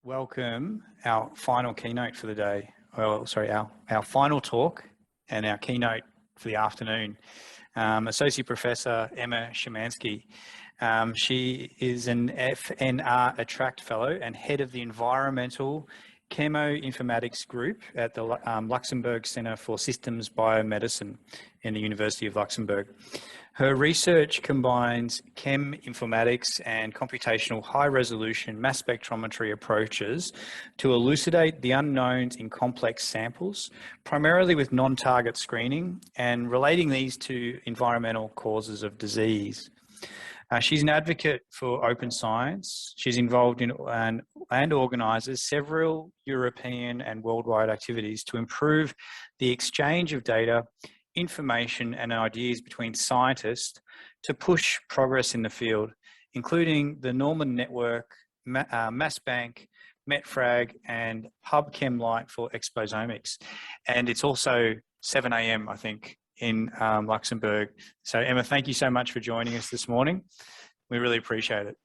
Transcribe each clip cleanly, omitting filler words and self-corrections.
welcome our final keynote for the day. Well, sorry, our final talk and our keynote for the afternoon. Associate Professor Emma Schymanski. She is an FNR Attract Fellow and head of the Environmental Cheminformatics Group at the Luxembourg Center for Systems Biomedicine in the University of Luxembourg. Her research combines cheminformatics and computational high-resolution mass spectrometry approaches to elucidate the unknowns in complex samples, primarily with non-target screening, and relating these to environmental causes of disease. She's an advocate for open science. She's involved in and organises several European and worldwide activities to improve the exchange of data, information and ideas between scientists to push progress in the field, including the Norman Network, MassBank, MetFrag and PubChem Lite for Exposomics. And it's also 7 a.m. I think in Luxembourg. So Emma, thank you so much for joining us this morning. We really appreciate it.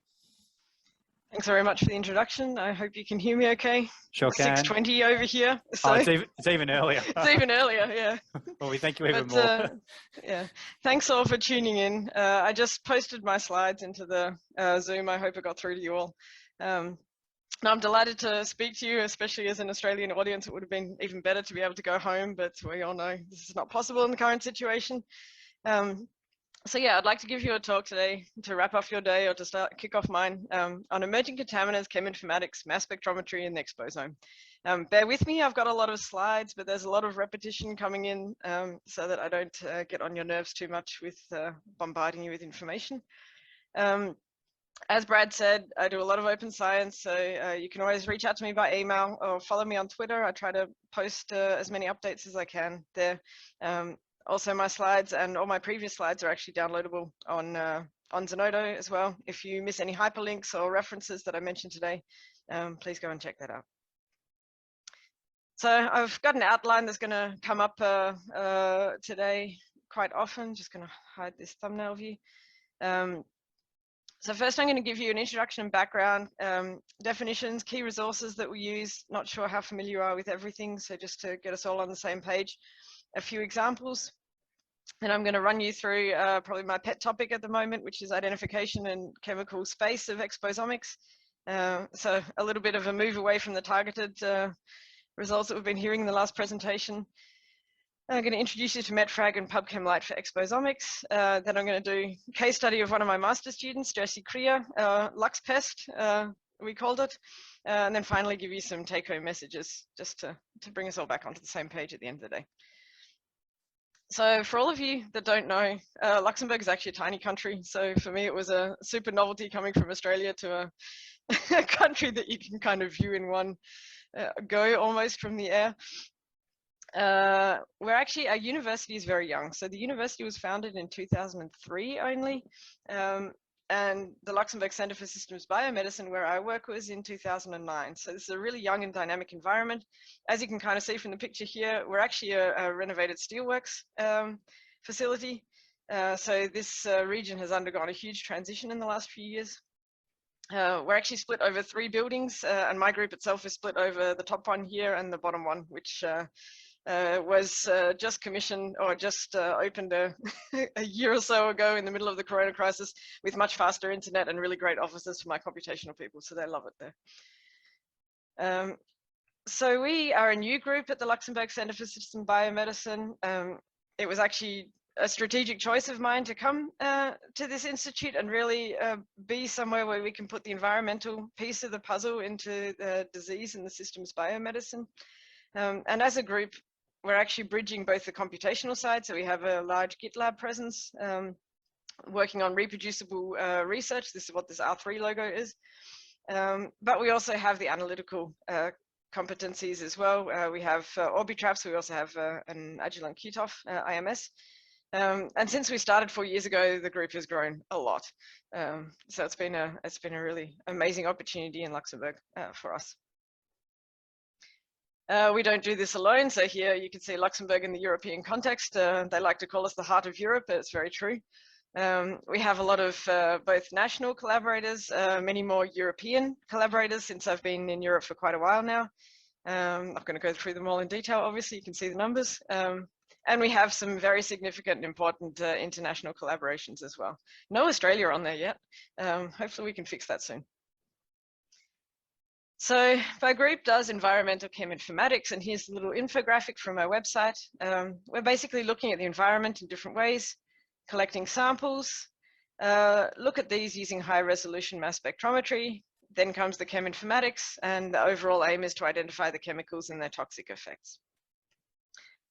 Thanks very much for the introduction. I hope you can hear me okay. Sure can. 6:20 over here. So. Oh, it's even earlier. It's even earlier, yeah. Well, we thank you even more. Yeah, thanks all for tuning in. I just posted my slides into the Zoom. I hope it got through to you all. Now, I'm delighted to speak to you, especially as an Australian audience. It would have been even better to be able to go home, but we all know this is not possible in the current situation. So yeah, I'd like to give you a talk today to wrap off your day or to kick off mine on emerging contaminants, cheminformatics, mass spectrometry, and the exposome. Bear with me, I've got a lot of slides, but there's a lot of repetition coming in so that I don't get on your nerves too much with bombarding you with information. As Brad said, I do a lot of open science, so you can always reach out to me by email or follow me on Twitter. I try to post as many updates as I can there. Also, my slides and all my previous slides are actually downloadable on Zenodo as well. If you miss any hyperlinks or references that I mentioned today, please go and check that out. So I've got an outline that's going to come up today quite often. Just going to hide this thumbnail view. So first I'm going to give you an introduction and background, definitions, key resources that we use. Not sure how familiar you are with everything, so just to get us all on the same page, a few examples. And I'm going to run you through probably my pet topic at the moment, which is identification and chemical space of exposomics. So a little bit of a move away from the targeted results that we've been hearing in the last presentation. I'm going to introduce you to MetFrag and PubChem Lite for exposomics. Then I'm going to do a case study of one of my master students, Jesse Krier, LuxPest, we called it. And then finally give you some take-home messages just to bring us all back onto the same page at the end of the day. So for all of you that don't know, Luxembourg is actually a tiny country. So for me, it was a super novelty coming from Australia to a country that you can kind of view in one go almost from the air. We're actually, our university is very young. So the university was founded in 2003 only. And the Luxembourg Center for Systems Biomedicine, where I work, was in 2009. So this is a really young and dynamic environment. As you can kind of see from the picture here, we're actually a renovated steelworks facility. So this region has undergone a huge transition in the last few years. We're actually split over 3 buildings, and my group itself is split over the top one here and the bottom one, which was just commissioned or just opened a year or so ago in the middle of the corona crisis with much faster internet and really great offices for my computational people, so they love it there. So we are a new group at the Luxembourg Center for Systems Biomedicine. It was actually a strategic choice of mine to come to this institute and really be somewhere where we can put the environmental piece of the puzzle into the disease and the systems biomedicine. And as a group, we're actually bridging both the computational side, so we have a large GitLab presence, working on reproducible research. This is what this R3 logo is. But we also have the analytical competencies as well. We have Orbitraps, we also have an Agilent QTOF IMS. And since we started 4 years ago, the group has grown a lot. So it's been a really amazing opportunity in Luxembourg for us. We don't do this alone. So here you can see Luxembourg in the European context. They like to call us the heart of Europe, but it's very true. We have a lot of both national collaborators, many more European collaborators since I've been in Europe for quite a while now. I'm not going to go through them all in detail, obviously, you can see the numbers. And we have some very significant and important international collaborations as well. No Australia on there yet. Hopefully we can fix that soon. So my group does environmental cheminformatics, and here's a little infographic from our website. We're basically looking at the environment in different ways, collecting samples, look at these using high resolution mass spectrometry. Then comes the cheminformatics, and the overall aim is to identify the chemicals and their toxic effects.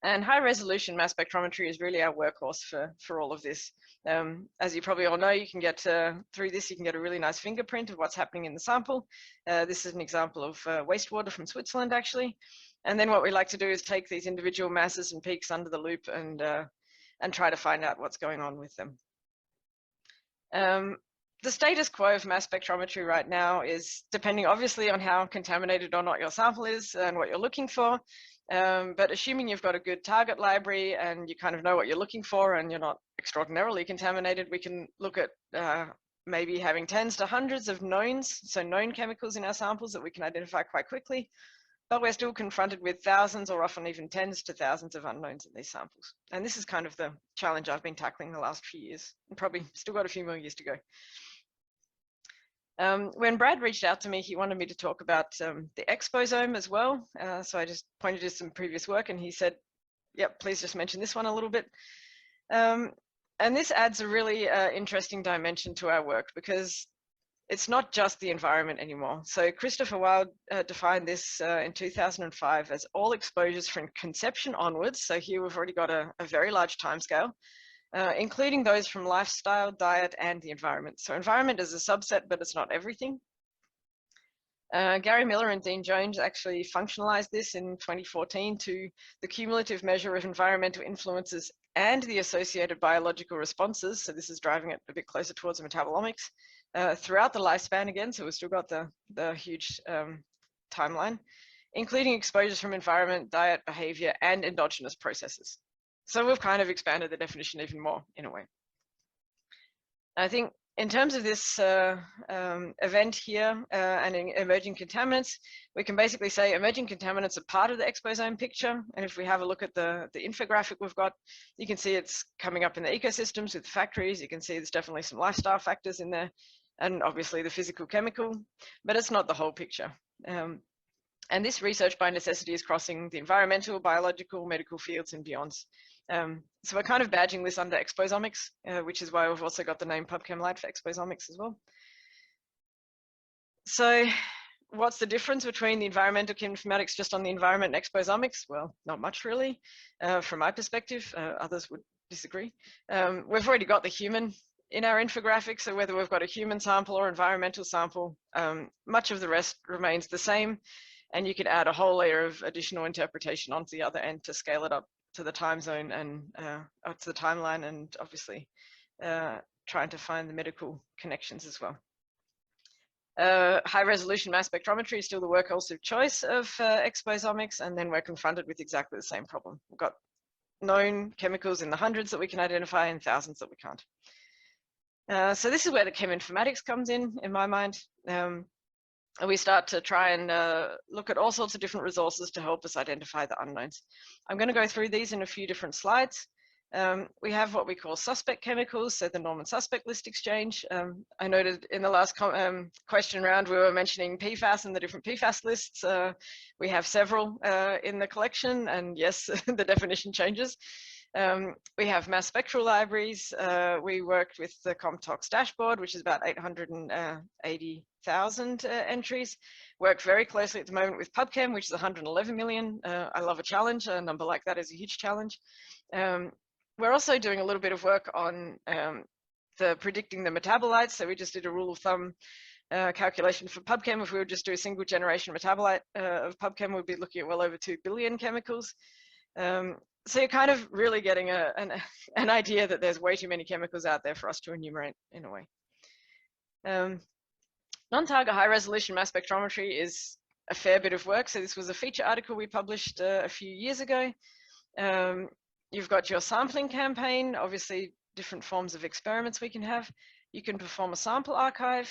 And high resolution mass spectrometry is really our workhorse for all of this. As you probably all know, you can get through this, you can get a really nice fingerprint of what's happening in the sample. This is an example of wastewater from Switzerland, actually. And then what we like to do is take these individual masses and peaks under the loop and try to find out what's going on with them. The status quo of mass spectrometry right now is depending obviously on how contaminated or not your sample is and what you're looking for. But assuming you've got a good target library and you kind of know what you're looking for and you're not extraordinarily contaminated, we can look at maybe having tens to hundreds of knowns, so known chemicals in our samples that we can identify quite quickly. But we're still confronted with thousands or often even tens to thousands of unknowns in these samples. And this is kind of the challenge I've been tackling the last few years, and probably still got a few more years to go. When Brad reached out to me, he wanted me to talk about the exposome as well. So I just pointed to some previous work and he said, yep, please just mention this one a little bit. And this adds a really interesting dimension to our work because it's not just the environment anymore. So Christopher Wilde defined this in 2005 as all exposures from conception onwards. So here we've already got a very large timescale. Including those from lifestyle, diet, and the environment. So environment is a subset, but it's not everything. Gary Miller and Dean Jones actually functionalized this in 2014 to the cumulative measure of environmental influences and the associated biological responses. So this is driving it a bit closer towards metabolomics throughout the lifespan again. So we've still got the huge timeline, including exposures from environment, diet, behavior, and endogenous processes. So we've kind of expanded the definition even more in a way. I think in terms of this event here and in emerging contaminants, we can basically say emerging contaminants are part of the exposome picture. And if we have a look at the infographic we've got, you can see it's coming up in the ecosystems with factories. You can see there's definitely some lifestyle factors in there and obviously the physical chemical, but it's not the whole picture. And this research by necessity is crossing the environmental, biological, medical fields and beyond. So we're kind of badging this under Exposomics, which is why we've also got the name PubChem Lite for Exposomics as well. So what's the difference between the environmental cheminformatics just on the environment and Exposomics? Well, not much really, from my perspective. Others would disagree. We've already got the human in our infographic, so whether we've got a human sample or environmental sample, much of the rest remains the same. And you could add a whole layer of additional interpretation onto the other end to scale it up to the time zone and to the timeline, and obviously trying to find the medical connections as well. High resolution mass spectrometry is still the workhorse of choice of Exposomics, and then we're confronted with exactly the same problem. We've got known chemicals in the hundreds that we can identify and thousands that we can't. So this is where the cheminformatics comes in my mind. We start to try and look at all sorts of different resources to help us identify the unknowns. I'm going to go through these in a few different slides. We have what we call suspect chemicals, so the norm and suspect list exchange. I noted in the last question round we were mentioning PFAS and the different PFAS lists. We have several in the collection, and yes, the definition changes. We have mass spectral libraries. We worked with the ComTox dashboard, which is about 880,000 entries. Work very closely at the moment with PubChem, which is 111 million. I love a challenge. A number like that is a huge challenge. We're also doing a little bit of work on the predicting the metabolites. So we just did a rule of thumb calculation for PubChem. If we would just do a single generation metabolite of PubChem, we'd be looking at well over 2 billion chemicals. So you're kind of really getting an idea that there's way too many chemicals out there for us to enumerate in a way. Non-target high resolution mass spectrometry is a fair bit of work. So this was a feature article we published a few years ago. You've got your sampling campaign, obviously different forms of experiments we can have. You can perform a sample archive.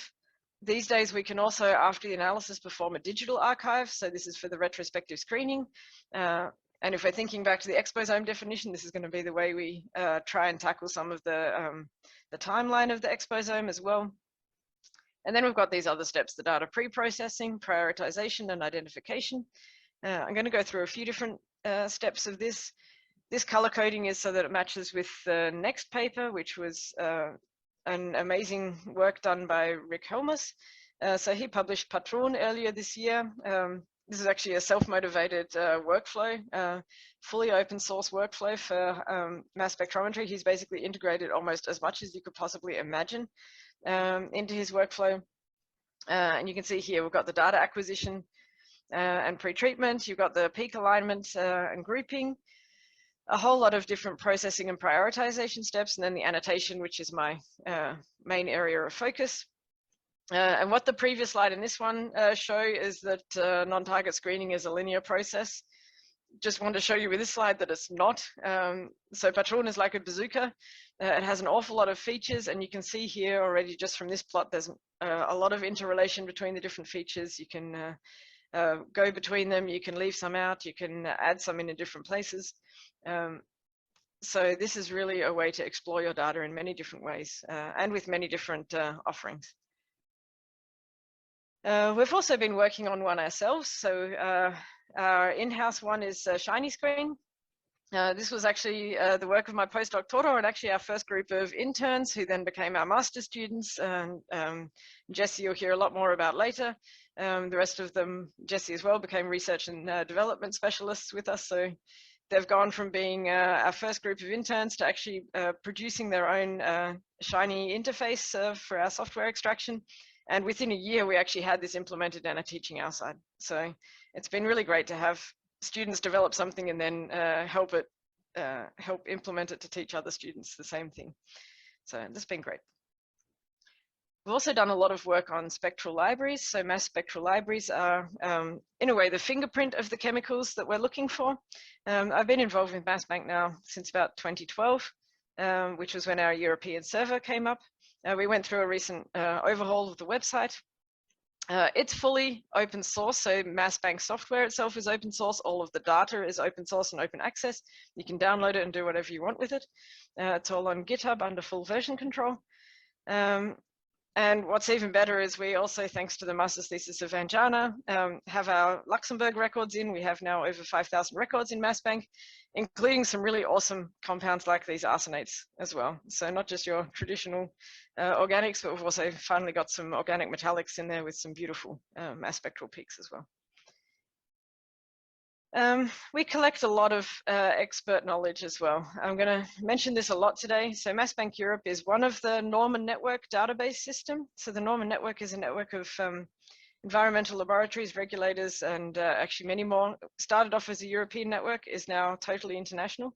These days, we can also, after the analysis, perform a digital archive. So this is for the retrospective screening. And if we're thinking back to the exposome definition, this is going to be the way we try and tackle some of the timeline of the exposome as well. And then we've got these other steps, the data pre-processing, prioritization, and identification. I'm going to go through a few different steps of this. This color coding is so that it matches with the next paper, which was an amazing work done by Rick Helmus. So he published Patron earlier this year. This is actually a self-motivated workflow, fully open source workflow for mass spectrometry. He's basically integrated almost as much as you could possibly imagine into his workflow. And you can see here, we've got the data acquisition and pre-treatment. You've got the peak alignment and grouping, a whole lot of different processing and prioritization steps, and then the annotation, which is my main area of focus. And what the previous slide and this one show is that non-target screening is a linear process. Just want to show you with this slide that it's not. So Patron is like a bazooka. It has an awful lot of features, and you can see here already just from this plot, there's a lot of interrelation between the different features. You can go between them, you can leave some out, you can add some in different places. So this is really a way to explore your data in many different ways and with many different offerings. We've also been working on one ourselves. So our in-house one is Shiny Screen. This was actually the work of my postdoc Toro, and actually our first group of interns who then became our master students. Jesse you'll hear a lot more about later. The rest of them, Jesse as well, became research and development specialists with us. So they've gone from being our first group of interns to actually producing their own Shiny interface for our software extraction. And within a year, we actually had this implemented and are teaching our side. So it's been really great to have students develop something and then help implement it to teach other students the same thing. So that's been great. We've also done a lot of work on spectral libraries. So mass spectral libraries are, in a way, the fingerprint of the chemicals that we're looking for. I've been involved with MassBank now since about 2012, which was when our European server came up. We went through a recent overhaul of the website. It's fully open source, so MassBank software itself is open source. All of the data is open source and open access. You can download it and do whatever you want with it. It's all on GitHub under full version control. And what's even better is we also, thanks to the master's thesis of Anjana, have our Luxembourg records in. We have now over 5,000 records in MassBank, including some really awesome compounds like these arsenates as well. So not just your traditional organics, but we've also finally got some organic metallics in there with some beautiful mass spectral peaks as well. We collect a lot of expert knowledge as well. I'm going to mention this a lot today. So MassBank Europe is one of the Norman Network database system. So the Norman Network is a network of environmental laboratories, regulators, and actually many more. Started off as a European network, is now totally international.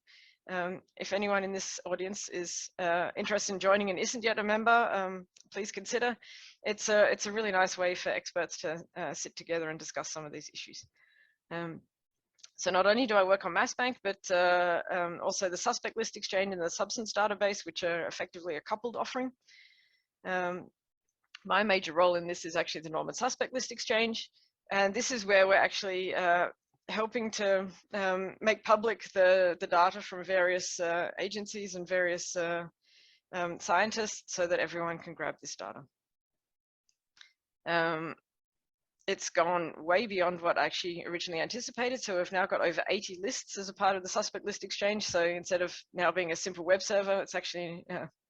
If anyone in this audience is interested in joining and isn't yet a member, please consider. It's a really nice way for experts to sit together and discuss some of these issues. So not only do I work on MassBank, but also the suspect list exchange and the substance database, which are effectively a coupled offering. My major role in this is actually the Norman suspect list exchange. And this is where we're actually helping to make public the data from various agencies and various scientists so that everyone can grab this data. It's gone way beyond what I actually originally anticipated. So we've now got over 80 lists as a part of the suspect list exchange. So instead of now being a simple web server, it's actually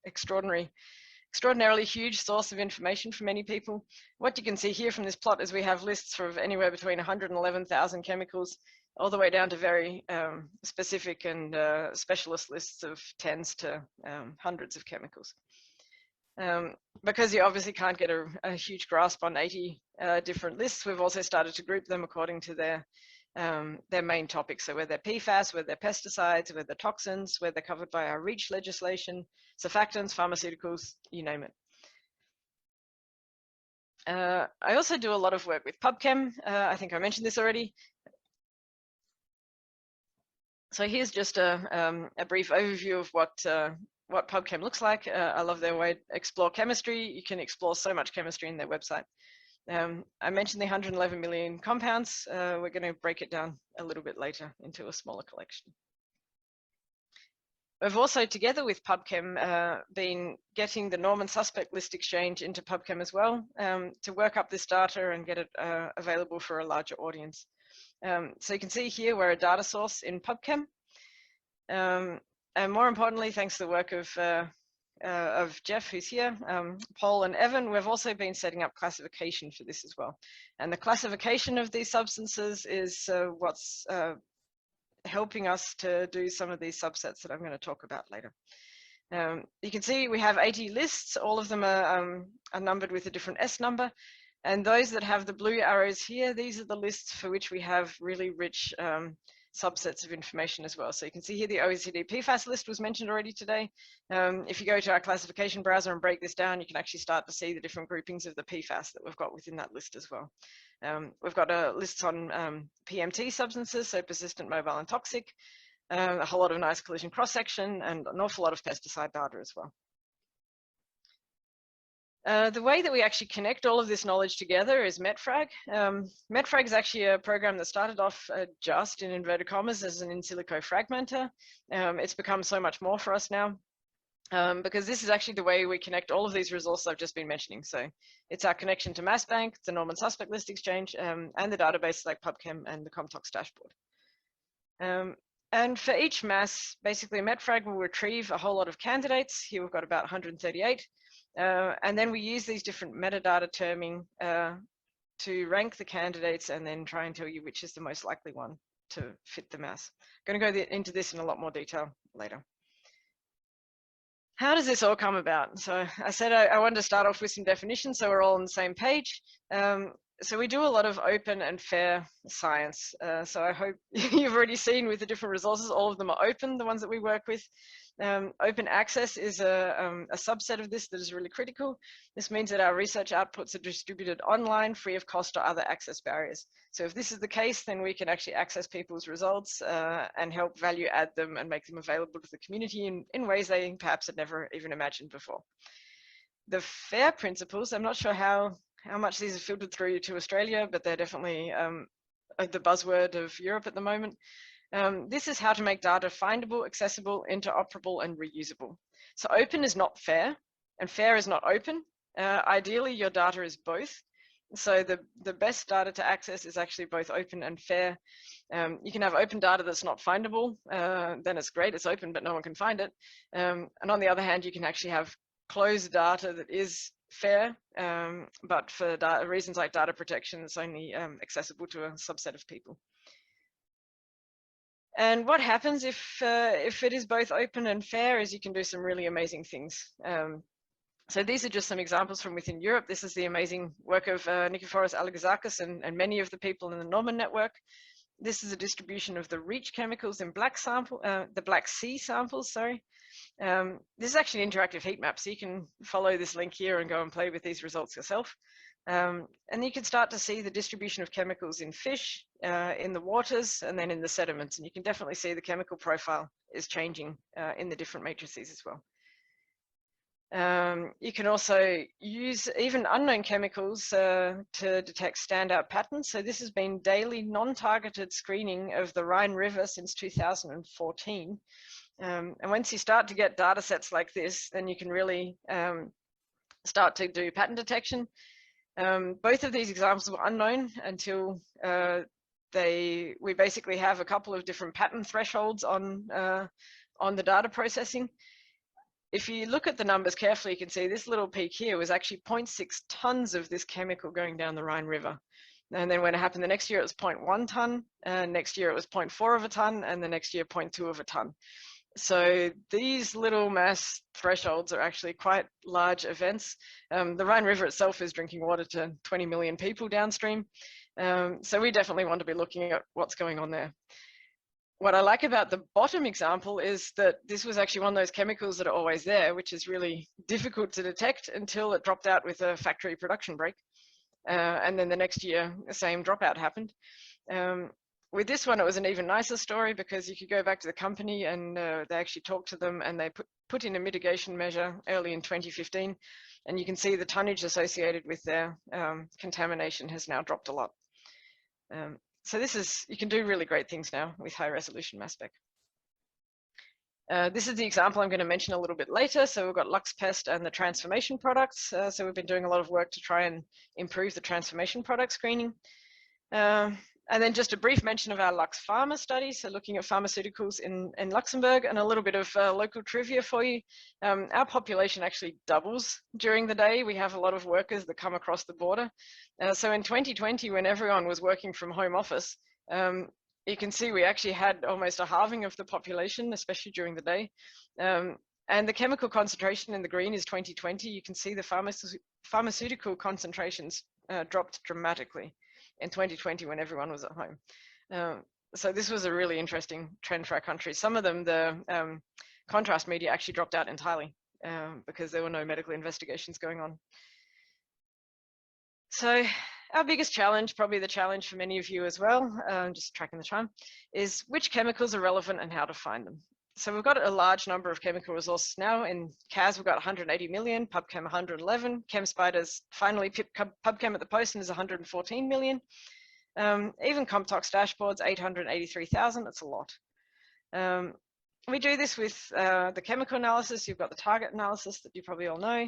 extraordinarily huge source of information for many people. What you can see here from this plot is we have lists of anywhere between 111,000 chemicals all the way down to very specific and specialist lists of tens to hundreds of chemicals. Because you obviously can't get a huge grasp on 80 different lists, we've also started to group them according to their main topics. So whether they're PFAS, whether they're pesticides, whether they're toxins, whether they're covered by our REACH legislation, surfactants, pharmaceuticals, you name it. I also do a lot of work with PubChem. I think I mentioned this already. So here's just a brief overview of what PubChem looks like. I love their way to explore chemistry. You can explore so much chemistry in their website. I mentioned the 111 million compounds. We're going to break it down a little bit later into a smaller collection. We've also, together with PubChem, been getting the norm and suspect list exchange into PubChem as well, to work up this data and get it available for a larger audience. So you can see here we're a data source in PubChem. And more importantly, thanks to the work of Jeff, who's here, Paul and Evan, we've also been setting up classification for this as well. And the classification of these substances is what's helping us to do some of these subsets that I'm going to talk about later. You can see we have 80 lists. All of them are numbered with a different S number. And those that have the blue arrows here, these are the lists for which we have really rich subsets of information as well. So you can see here the OECD PFAS list was mentioned already today. If you go to our classification browser and break this down, you can actually start to see the different groupings of the PFAS that we've got within that list as well. We've got lists on PMT substances, so persistent, mobile, and toxic, a whole lot of nice collision cross-section, and an awful lot of pesticide data as well. The way that we actually connect all of this knowledge together is MetFrag. MetFrag is actually a program that started off just in inverted commas as an in silico fragmenter. It's become so much more for us now, because this is actually the way we connect all of these resources I've just been mentioning. So it's our connection to MassBank, the norm and suspect list exchange, and the databases like PubChem and the ComTox dashboard. And for each mass, basically MetFrag will retrieve a whole lot of candidates. Here we've got about 138. And then we use these different metadata terming to rank the candidates and then try and tell you which is the most likely one to fit the mass. I'm going to go into this in a lot more detail later. How does this all come about? So I said I wanted to start off with some definitions so we're all on the same page. So we do a lot of open and fair science. So I hope you've already seen with the different resources, all of them are open, the ones that we work with. Open access is a subset of this that is really critical. This means that our research outputs are distributed online, free of cost or other access barriers. So if this is the case, then we can actually access people's results and help value add them and make them available to the community in ways they perhaps had never even imagined before. The FAIR principles, I'm not sure how much these are filtered through to Australia, but they're definitely the buzzword of Europe at the moment. This is how to make data findable, accessible, interoperable, and reusable. So open is not fair, and fair is not open. Ideally, your data is both. So the best data to access is actually both open and fair. You can have open data that's not findable, then it's great, it's open, but no one can find it. And on the other hand, you can actually have closed data that is fair, but for reasons like data protection, it's only accessible to a subset of people. And what happens if it is both open and fair is you can do some really amazing things. So these are just some examples from within Europe. This is the amazing work of Nikiforos Alexakis and many of the people in the Norman network. This is a distribution of the REACH chemicals in the Black Sea samples, sorry. This is actually an interactive heat map, so you can follow this link here and go and play with these results yourself. And you can start to see the distribution of chemicals in fish, in the waters, and then in the sediments. And you can definitely see the chemical profile is changing in the different matrices as well. You can also use even unknown chemicals to detect standout patterns. So this has been daily non-targeted screening of the Rhine River since 2014. And once you start to get data sets like this, then you can really start to do pattern detection. Both of these examples were unknown until we basically have a couple of different pattern thresholds on the data processing. If you look at the numbers carefully, you can see this little peak here was actually 0.6 tons of this chemical going down the Rhine River. And then when it happened the next year, it was 0.1 ton, and next year it was 0.4 of a ton, and the next year 0.2 of a ton. So these little mass thresholds are actually quite large events. The Rhine River itself is drinking water to 20 million people downstream. So we definitely want to be looking at what's going on there. What I like about the bottom example is that this was actually one of those chemicals that are always there, which is really difficult to detect until it dropped out with a factory production break. And then the next year, the same dropout happened. With this one, it was an even nicer story because you could go back to the company and they actually talked to them, and they put in a mitigation measure early in 2015, and you can see the tonnage associated with their contamination has now dropped a lot. So you can do really great things now with high resolution mass spec. This is the example I'm going to mention a little bit later. So we've got LuxPest and the transformation products. So we've been doing a lot of work to try and improve the transformation product screening. And then just a brief mention of our Lux Pharma study, so looking at pharmaceuticals in Luxembourg, and a little bit of local trivia for you. Our population actually doubles during the day. We have a lot of workers that come across the border. So in 2020, when everyone was working from home office, you can see we actually had almost a halving of the population, especially during the day. And the chemical concentration in the green is 2020. You can see the pharmaceutical concentrations dropped dramatically in 2020 when everyone was at home. So this was a really interesting trend for our country. Some of them, the contrast media actually dropped out entirely because there were no medical investigations going on. So our biggest challenge, probably the challenge for many of you as well, just tracking the time, is which chemicals are relevant and how to find them. So we've got a large number of chemical resources now. In CAS, we've got 180 million, PubChem 111, ChemSpider's finally PubChem at the post and is 114 million. Even Comtox dashboards, 883,000, that's a lot. We do this with the chemical analysis. You've got the target analysis that you probably all know.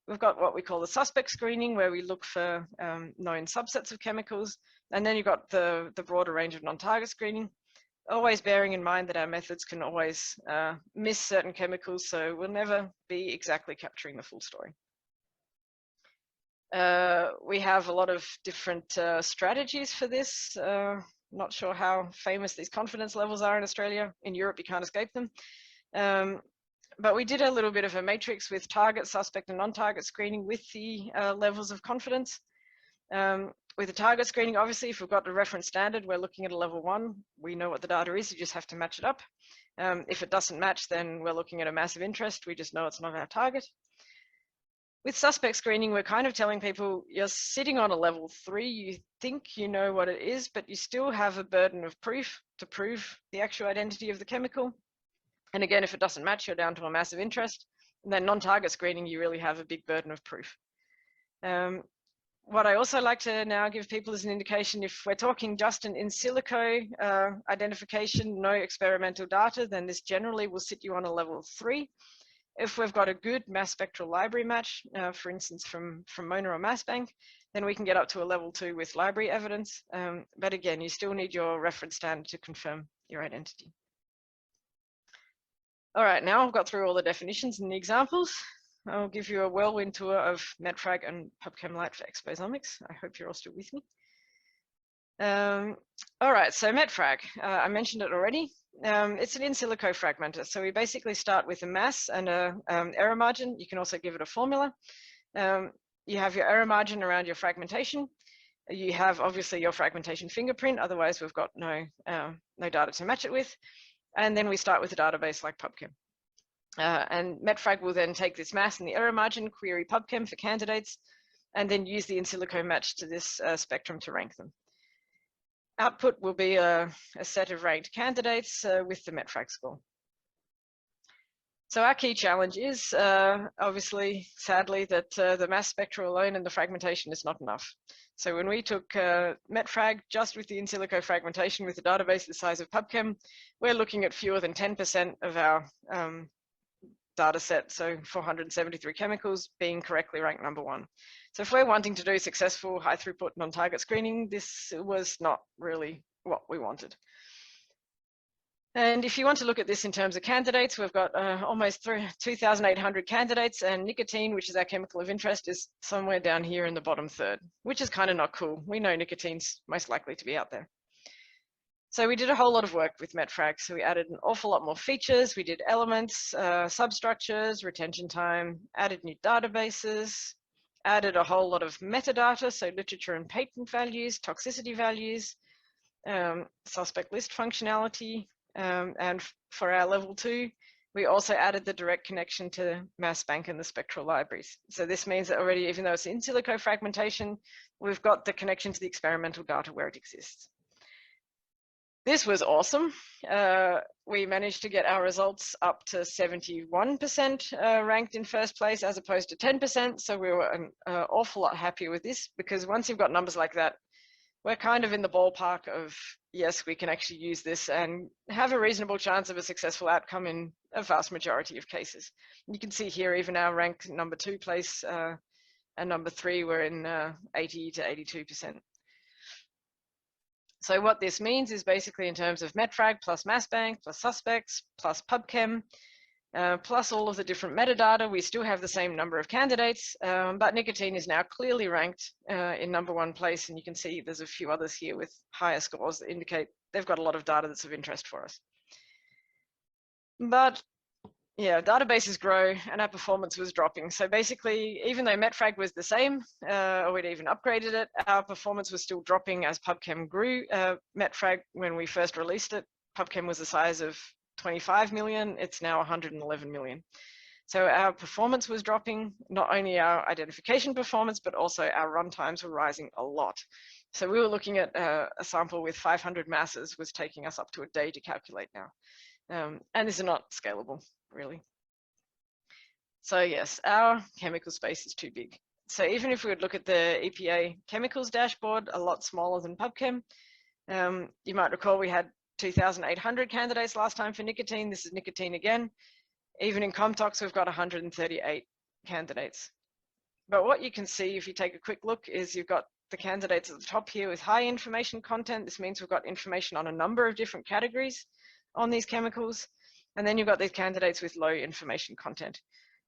We've got what we call the suspect screening, where we look for known subsets of chemicals. And then you've got the broader range of non-target screening. Always bearing in mind that our methods can always miss certain chemicals, so we'll never be exactly capturing the full story. We have a lot of different strategies for this. Not sure how famous these confidence levels are in Australia. In Europe, you can't escape them. But we did a little bit of a matrix with target, suspect, and non-target screening with the levels of confidence. With the target screening, obviously, if we've got the reference standard, we're looking at a level 1. We know what the data is, you just have to match it up. If it doesn't match, then we're looking at a massive interest. We just know it's not our target. With suspect screening, we're kind of telling people you're sitting on a level 3. You think you know what it is, but you still have a burden of proof to prove the actual identity of the chemical. And again, if it doesn't match, you're down to a massive interest. And then non-target screening, you really have a big burden of proof. What I also like to now give people is an indication, if we're talking just an in silico identification, no experimental data, then this generally will sit you on a level 3. If we've got a good mass spectral library match, for instance, from Mona or MassBank, then we can get up to a level 2 with library evidence. But again, you still need your reference standard to confirm your identity. All right, now I've got through all the definitions and the examples. I'll give you a whirlwind tour of MetFrag and PubChem Lite for Exposomics. I hope you're all still with me. All right, so MetFrag, I mentioned it already. It's an in silico fragmenter. So we basically start with a mass and a error margin. You can also give it a formula. You have your error margin around your fragmentation. You have obviously your fragmentation fingerprint. Otherwise, we've got no data to match it with. And then we start with a database like PubChem. And MetFrag will then take this mass and the error margin, query PubChem for candidates, and then use the in silico match to this spectrum to rank them. Output will be a set of ranked candidates with the MetFrag score. So our key challenge is obviously, sadly, that the mass spectral alone and the fragmentation is not enough. So when we took MetFrag just with the in silico fragmentation with a database the size of PubChem, we're looking at fewer than 10% of our data set, so 473 chemicals being correctly ranked number 1. So if we're wanting to do successful high throughput non-target screening, this was not really what we wanted. And if you want to look at this in terms of candidates, we've got almost 2,800 candidates, and nicotine, which is our chemical of interest, is somewhere down here in the bottom third, which is kind of not cool. We know nicotine's most likely to be out there. So we did a whole lot of work with MetFrag. So we added an awful lot more features. We did elements, substructures, retention time, added new databases, added a whole lot of metadata, so literature and patent values, toxicity values, suspect list functionality, and for our level 2, we also added the direct connection to MassBank and the spectral libraries. So this means that already, even though it's in silico fragmentation, we've got the connection to the experimental data where it exists. this was awesome. We managed to get our results up to 71% ranked in first place as opposed to 10%. So we were an awful lot happier with this, because once you've got numbers like that, we're kind of in the ballpark of, yes, we can actually use this and have a reasonable chance of a successful outcome in a vast majority of cases. You can see here, even our rank number 2 place and number 3 were in 80 to 82%. So what this means is basically in terms of MetFrag plus mass bank plus suspects plus PubChem plus all of the different metadata, we still have the same number of candidates, but nicotine is now clearly ranked in number 1 place, and you can see there's a few others here with higher scores that indicate they've got a lot of data that's of interest for us. But yeah, databases grow and our performance was dropping. So basically, even though MetFrag was the same, or we'd even upgraded it, our performance was still dropping as PubChem grew. MetFrag, when we first released it, PubChem was the size of 25 million, it's now 111 million. So our performance was dropping, not only our identification performance, but also our run times were rising a lot. So we were looking at a sample with 500 masses was taking us up to a day to calculate now. And this is not scalable, really. So yes, our chemical space is too big. So even if we would look at the EPA chemicals dashboard, a lot smaller than PubChem, you might recall we had 2,800 candidates last time for nicotine. This is nicotine again. Even in Comtox, we've got 138 candidates. But what you can see if you take a quick look is you've got the candidates at the top here with high information content. This means we've got information on a number of different categories on these chemicals. And then you've got these candidates with low information content.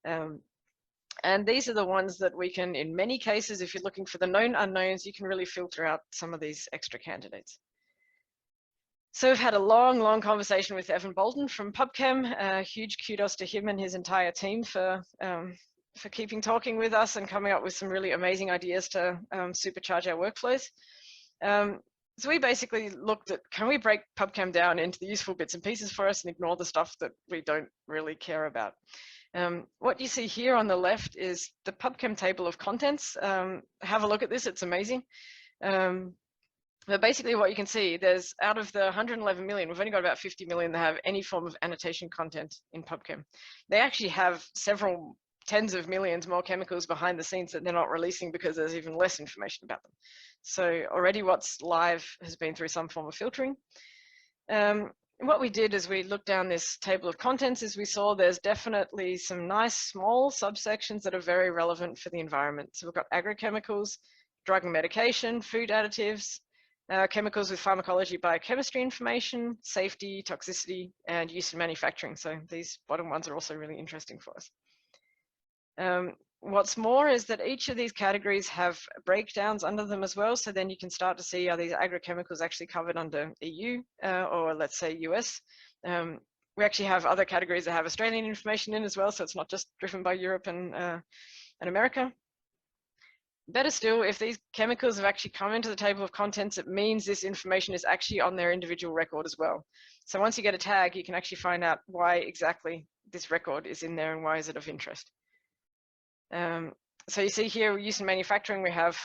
And these are the ones that we can, in many cases, if you're looking for the known unknowns, you can really filter out some of these extra candidates. So we've had a long conversation with Evan Bolton from PubChem. Huge kudos to him and his entire team for keeping talking with us and coming up with some really amazing ideas to supercharge our workflows. So we basically looked at, can we break PubChem down into the useful bits and pieces for us and ignore the stuff that we don't really care about? What you see here on the left is the PubChem table of contents. Have a look at this, it's amazing. But basically what you can see, there's out of the 111 million, we've only got about 50 million that have any form of annotation content in PubChem. They actually have several tens of millions more chemicals behind the scenes that they're not releasing because there's even less information about them. So already what's live has been through some form of filtering. What we did as we looked down this table of contents is we saw there's definitely some nice small subsections that are very relevant for the environment. So we've got agrochemicals, drug and medication, food additives, chemicals with pharmacology, biochemistry information, safety, toxicity, and use in manufacturing. So these bottom ones are also really interesting for us. What's more is that each of these categories have breakdowns under them as well. So then you can start to see, are these agrochemicals actually covered under EU or let's say US? We actually have other categories that have Australian information in as well. So it's not just driven by Europe and America. Better still, if these chemicals have actually come into the table of contents, it means this information is actually on their individual record as well. So once you get a tag, you can actually find out why exactly this record is in there and why is it of interest. So you see here, use in manufacturing, we have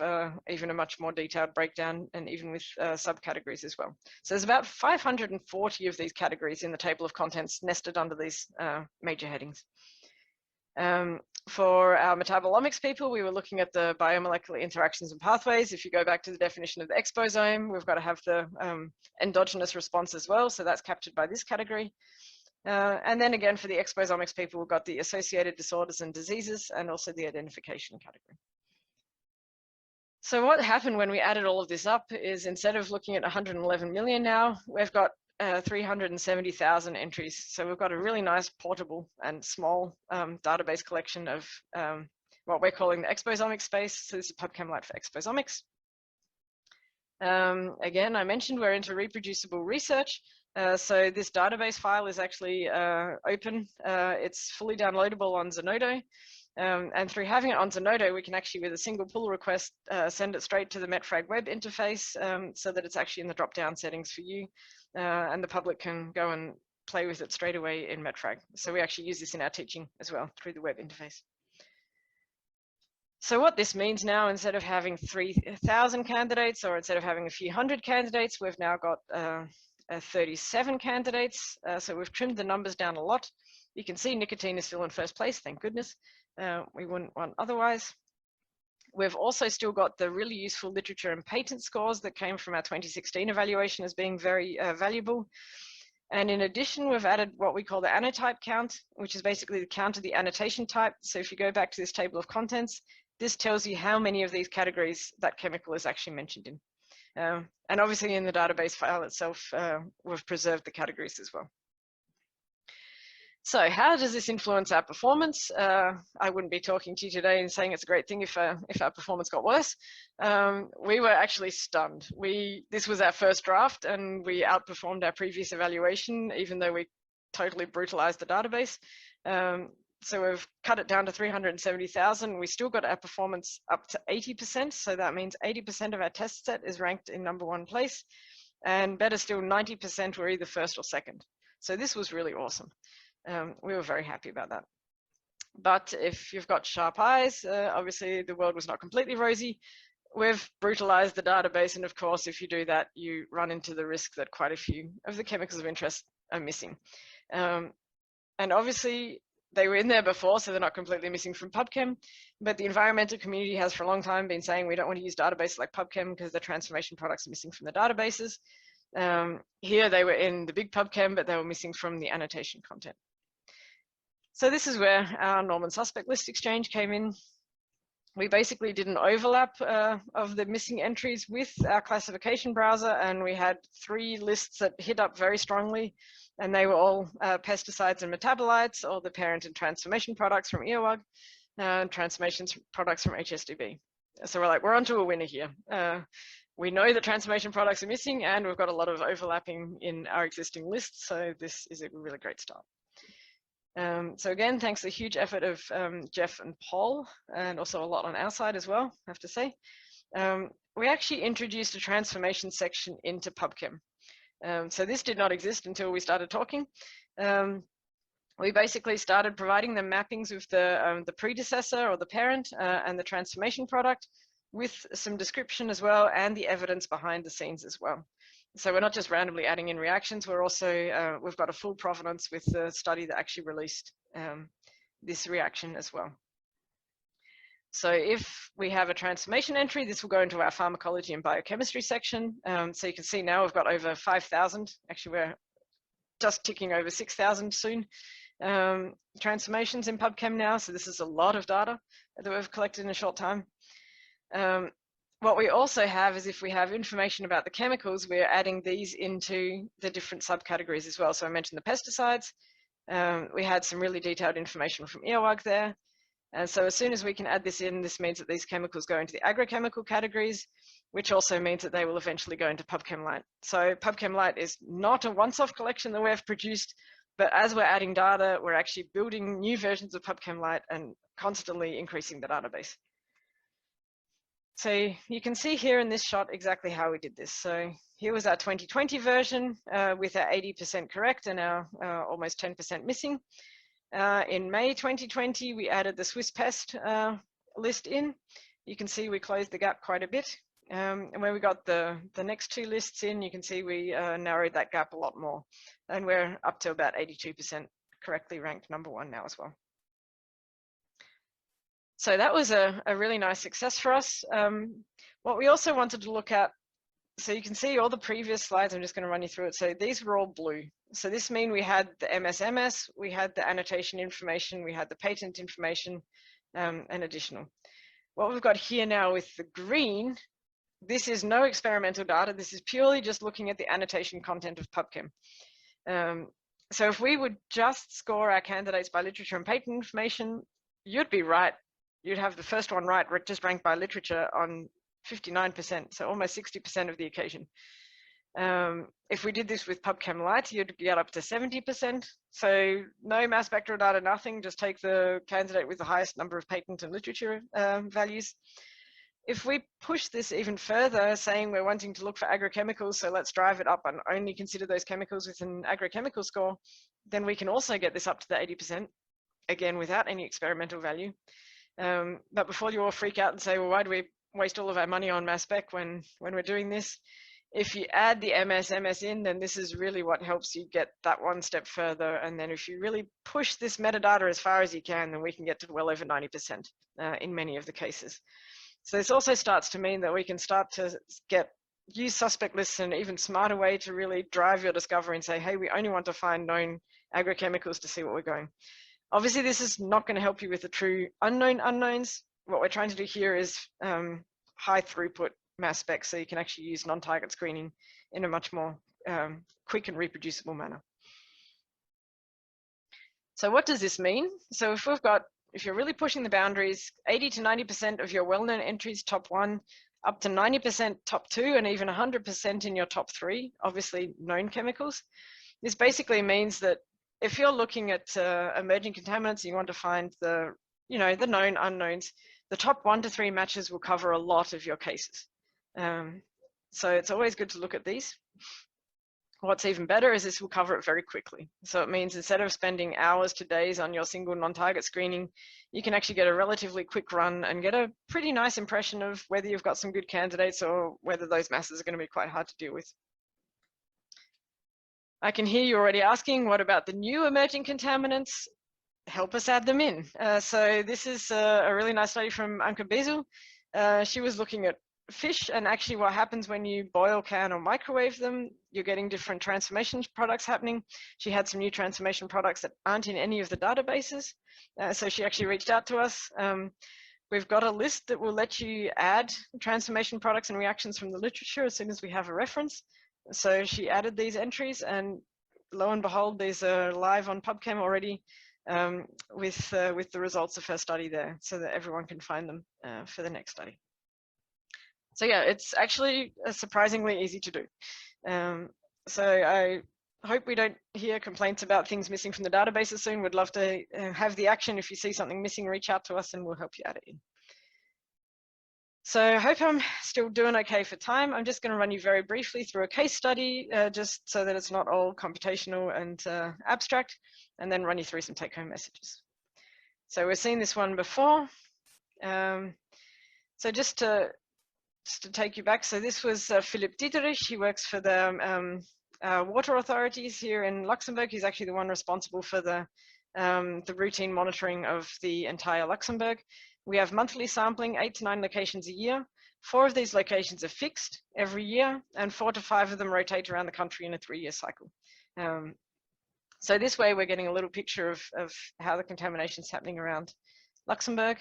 even a much more detailed breakdown and even with subcategories as well. So there's about 540 of these categories in the table of contents nested under these major headings. For our metabolomics people, we were looking at the biomolecular interactions and pathways. If you go back to the definition of the exposome, we've got to have the endogenous response as well. So that's captured by this category. And then again, for the exposomics people, we've got the associated disorders and diseases and also the identification category. So what happened when we added all of this up is instead of looking at 111 million now, we've got 370,000 entries. So we've got a really nice portable and small database collection of what we're calling the exposomics space. So this is PubChem Lite for exposomics. Again, I mentioned we're into reproducible research. So this database file is actually open. It's fully downloadable on Zenodo. And through having it on Zenodo, we can actually, with a single pull request, send it straight to the MetFrag web interface so that it's actually in the drop-down settings for you. And the public can go and play with it straight away in MetFrag. So we actually use this in our teaching as well through the web interface. So what this means now, instead of having 3,000 candidates or instead of having a few hundred candidates, we've now got 37 candidates. So we've trimmed the numbers down a lot. You can see nicotine is still in first place, thank goodness. We wouldn't want otherwise. We've also still got the really useful literature and patent scores that came from our 2016 evaluation as being very valuable. And in addition, we've added what we call the annotype count, which is basically the count of the annotation type. So if you go back to this table of contents, this tells you how many of these categories that chemical is actually mentioned in. And obviously in the database file itself, we've preserved the categories as well. So how does this influence our performance? I wouldn't be talking to you today and saying it's a great thing if our performance got worse. We were actually stunned. This was our first draft and we outperformed our previous evaluation, even though we totally brutalized the database. So we've cut it down to 370,000. We still got our performance up to 80%. So that means 80% of our test set is ranked in #1 place. And better still, 90% were either first or second. So this was really awesome. We were very happy about that. But if you've got sharp eyes, obviously the world was not completely rosy. We've brutalized the database. And of course, if you do that, you run into the risk that quite a few of the chemicals of interest are missing. And obviously, they were in there before, so they're not completely missing from PubChem. But the environmental community has for a long time been saying we don't want to use databases like PubChem because the transformation products are missing from the databases. Here they were in the big PubChem, but they were missing from the annotation content. So this is where our norm and suspect list exchange came in. We basically did an overlap of the missing entries with our classification browser, and we had 3 lists that hit up very strongly, and they were all pesticides and metabolites, or the parent and transformation products from EOWG, transformation products from HSDB. So we're like, we're onto a winner here. We know that transformation products are missing, and we've got a lot of overlapping in our existing lists, so this is a really great start. So again, thanks to the huge effort of Jeff and Paul, and also a lot on our side as well, I have to say. We actually introduced a transformation section into PubChem. So this did not exist until we started talking. We basically started providing the mappings of the predecessor or the parent and the transformation product with some description as well, and the evidence behind the scenes as well. So we're not just randomly adding in reactions, we're also, we've got a full provenance with the study that actually released this reaction as well. So if we have a transformation entry, this will go into our pharmacology and biochemistry section. So you can see now we've got over 5,000, actually we're just ticking over 6,000 soon, transformations in PubChem now. So this is a lot of data that we've collected in a short time. What we also have is if we have information about the chemicals, we're adding these into the different subcategories as well. So I mentioned the pesticides. We had some really detailed information from EOWG there. And so as soon as we can add this in, this means that these chemicals go into the agrochemical categories, which also means that they will eventually go into PubChem Lite. So PubChem Lite is not a once-off collection that we've produced, but as we're adding data, we're actually building new versions of PubChem Lite and constantly increasing the database. So you can see here in this shot exactly how we did this. So here was our 2020 version with our 80% correct and our almost 10% missing. In May 2020, we added the Swiss pest list in. You can see we closed the gap quite a bit. And when we got the next 2 lists in, you can see we narrowed that gap a lot more. And we're up to about 82% correctly ranked #1 now as well. So that was a really nice success for us. What we also wanted to look at, so you can see all the previous slides, I'm just going to run you through it. So these were all blue. So this means we had the MS, we had the annotation information, we had the patent information, and additional. What we've got here now with the green, this is no experimental data. This is purely just looking at the annotation content of PubChem. So if we would just score our candidates by literature and patent information, you'd be right. You'd have the first one right, just ranked by literature on 59%, so almost 60% of the occasion. If we did this with PubChem Lite, you'd get up to 70%. So no mass spectral data, nothing, just take the candidate with the highest number of patent and literature values. If we push this even further, saying we're wanting to look for agrochemicals, so let's drive it up and only consider those chemicals with an agrochemical score, then we can also get this up to the 80%, again, without any experimental value. But before you all freak out and say, well, why do we waste all of our money on mass spec when we're doing this? If you add the MS in, then this is really what helps you get that one step further. And then if you really push this metadata as far as you can, then we can get to well over 90% in many of the cases. So this also starts to mean that we can start to use suspect lists in an even smarter way to really drive your discovery and say, hey, we only want to find known agrochemicals to see what we're going. Obviously, this is not going to help you with the true unknown unknowns. What we're trying to do here is high throughput mass spec, so you can actually use non-target screening in a much more quick and reproducible manner. So what does this mean? So if you're really pushing the boundaries, 80 to 90% of your well-known entries top 1, up to 90% top 2, and even 100% in your top 3, obviously known chemicals. This basically means that if you're looking at emerging contaminants, you want to find the known unknowns, the top 1 to 3 matches will cover a lot of your cases. So it's always good to look at these. What's even better is this will cover it very quickly. So it means instead of spending hours to days on your single non-target screening, you can actually get a relatively quick run and get a pretty nice impression of whether you've got some good candidates or whether those masses are going to be quite hard to deal with. I can hear you already asking, what about the new emerging contaminants? Help us add them in. So this is a really nice study from Anke Bezel. She was looking at fish, and actually what happens when you boil, can, or microwave them, you're getting different transformation products happening. She had some new transformation products that aren't in any of the databases. So she actually reached out to us. We've got a list that will let you add transformation products and reactions from the literature as soon as we have a reference. So she added these entries, and lo and behold, these are live on PubChem already with the results of her study there, so that everyone can find them for the next study. So yeah, it's actually surprisingly easy to do. So I hope we don't hear complaints about things missing from the databases soon. We'd love to have the action. If you see something missing, reach out to us and we'll help you add it in. So I hope I'm still doing okay for time. I'm just going to run you very briefly through a case study, just so that it's not all computational and abstract, and then run you through some take-home messages. So we've seen this one before. So just to take you back, so this was Philipp Dieterich. He works for the water authorities here in Luxembourg. He's actually the one responsible for the routine monitoring of the entire Luxembourg. We have monthly sampling, 8 to 9 locations a year. 4 of these locations are fixed every year, and 4 to 5 of them rotate around the country in a 3-year cycle. So this way we're getting a little picture of how the contamination is happening around Luxembourg.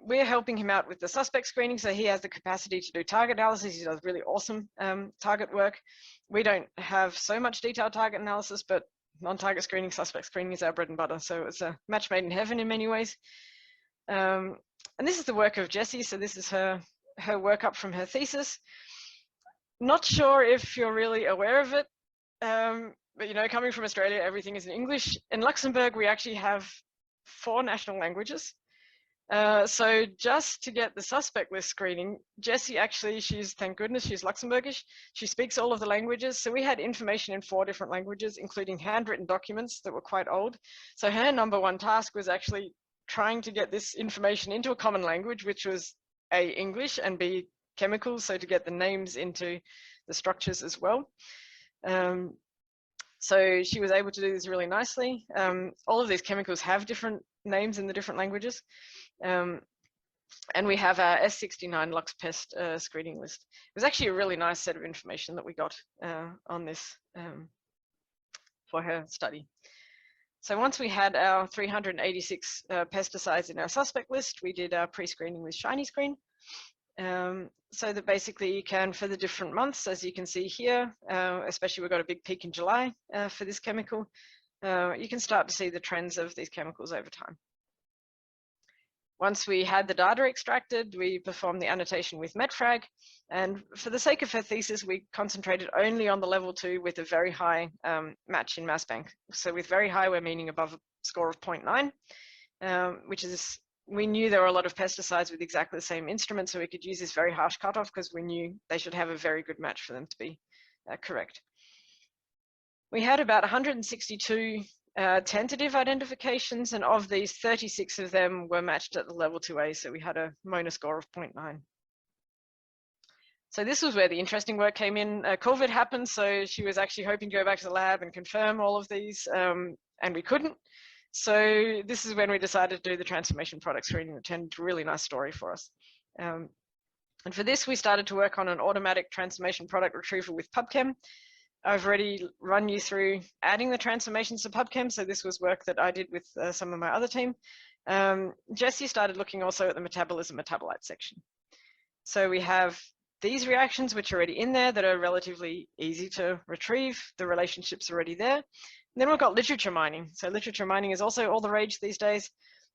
We're helping him out with the suspect screening, so he has the capacity to do target analysis. He does really awesome target work. We don't have so much detailed target analysis, but non-target screening, suspect screening is our bread and butter. So it's a match made in heaven in many ways. And this is the work of Jessie. So this is her work up from her thesis. Not sure if you're really aware of it, but you know, coming from Australia, everything is in English. In Luxembourg, we actually have 4 national languages. So just to get the suspect list screening, Jessie actually, thank goodness, she's Luxembourgish. She speaks all of the languages. So we had information in 4 different languages, including handwritten documents that were quite old. So her #1 task was actually trying to get this information into a common language, which was A, English, and B, chemicals, so to get the names into the structures as well. So she was able to do this really nicely. All of these chemicals have different names in the different languages. And we have our S69 LuxPest screening list. It was actually a really nice set of information that we got on this for her study. So once we had our 386 pesticides in our suspect list, we did our pre-screening with Schymanski. So that basically you can, for the different months, as you can see here, especially we've got a big peak in July for this chemical, you can start to see the trends of these chemicals over time. Once we had the data extracted, we performed the annotation with MetFrag. And for the sake of her thesis, we concentrated only on the level 2 with a very high match in mass bank. So with very high, we're meaning above a score of 0.9, which is, we knew there were a lot of pesticides with exactly the same instrument, so we could use this very harsh cutoff because we knew they should have a very good match for them to be correct. We had about 162 tentative identifications, and of these, 36 of them were matched at the level 2A, so we had a MONA score of 0.9. So this was where the interesting work came in. COVID happened, so she was actually hoping to go back to the lab and confirm all of these, and we couldn't. So this is when we decided to do the transformation product screening, which turned into a really nice story for us. And for this, we started to work on an automatic transformation product retrieval with PubChem. I've already run you through adding the transformations to PubChem, so this was work that I did with some of my other team. Jesse started looking also at the metabolism metabolite section. So we have these reactions which are already in there that are relatively easy to retrieve. The relationship's already there. And then we've got literature mining. So literature mining is also all the rage these days.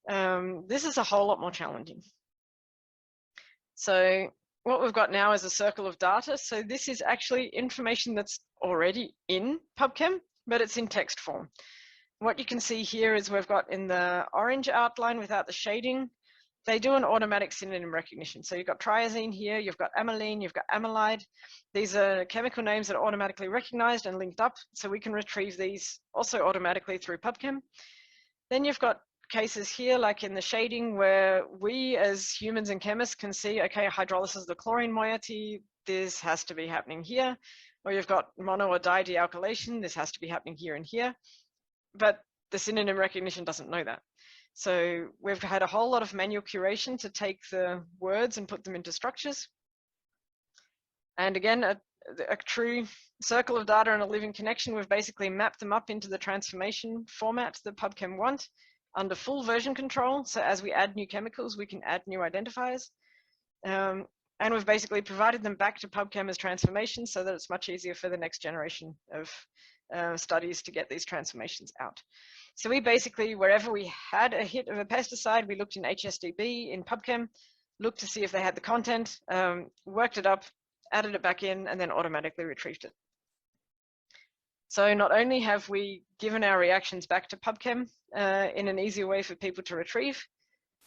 This is a whole lot more challenging. So what we've got now is a circle of data. So this is actually information that's already in PubChem, but it's in text form. What you can see here is we've got in the orange outline without the shading, they do an automatic synonym recognition. So you've got triazine here, you've got amylene, you've got amylide. These are chemical names that are automatically recognized and linked up. So we can retrieve these also automatically through PubChem. Then you've got cases here, like in the shading, where we as humans and chemists can see, okay, hydrolysis of the chlorine moiety, this has to be happening here. Or you've got mono or didealkylation, this has to be happening here and here. But the synonym recognition doesn't know that. So we've had a whole lot of manual curation to take the words and put them into structures. And again, a true circle of data and a living connection, we've basically mapped them up into the transformation format that PubChem want under full version control. So as we add new chemicals, we can add new identifiers. And we've basically provided them back to PubChem as transformations so that it's much easier for the next generation of studies to get these transformations out. So we basically, wherever we had a hit of a pesticide, we looked in HSDB, in PubChem, looked to see if they had the content, worked it up, added it back in, and then automatically retrieved it. So not only have we given our reactions back to PubChem in an easier way for people to retrieve,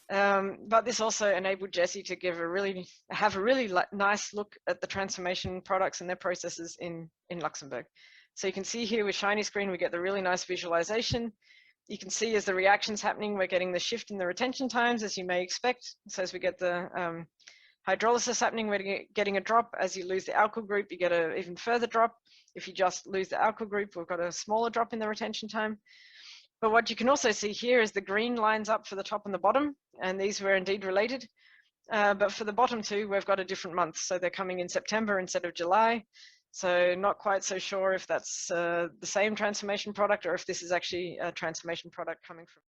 but this also enabled Jesse to have a really nice look at the transformation products and their processes in Luxembourg. So you can see here with Shiny Screen, we get the really nice visualization. You can see as the reaction's happening, we're getting the shift in the retention times, as you may expect. So as we get the hydrolysis happening, we're getting a drop. As you lose the alkyl group, you get an even further drop. If you just lose the alkyl group, we've got a smaller drop in the retention time. But what you can also see here is the green lines up for the top and the bottom, and these were indeed related. But for the bottom two, we've got a different month. So they're coming in September instead of July. So not quite so sure if that's the same transformation product or if this is actually a transformation product coming from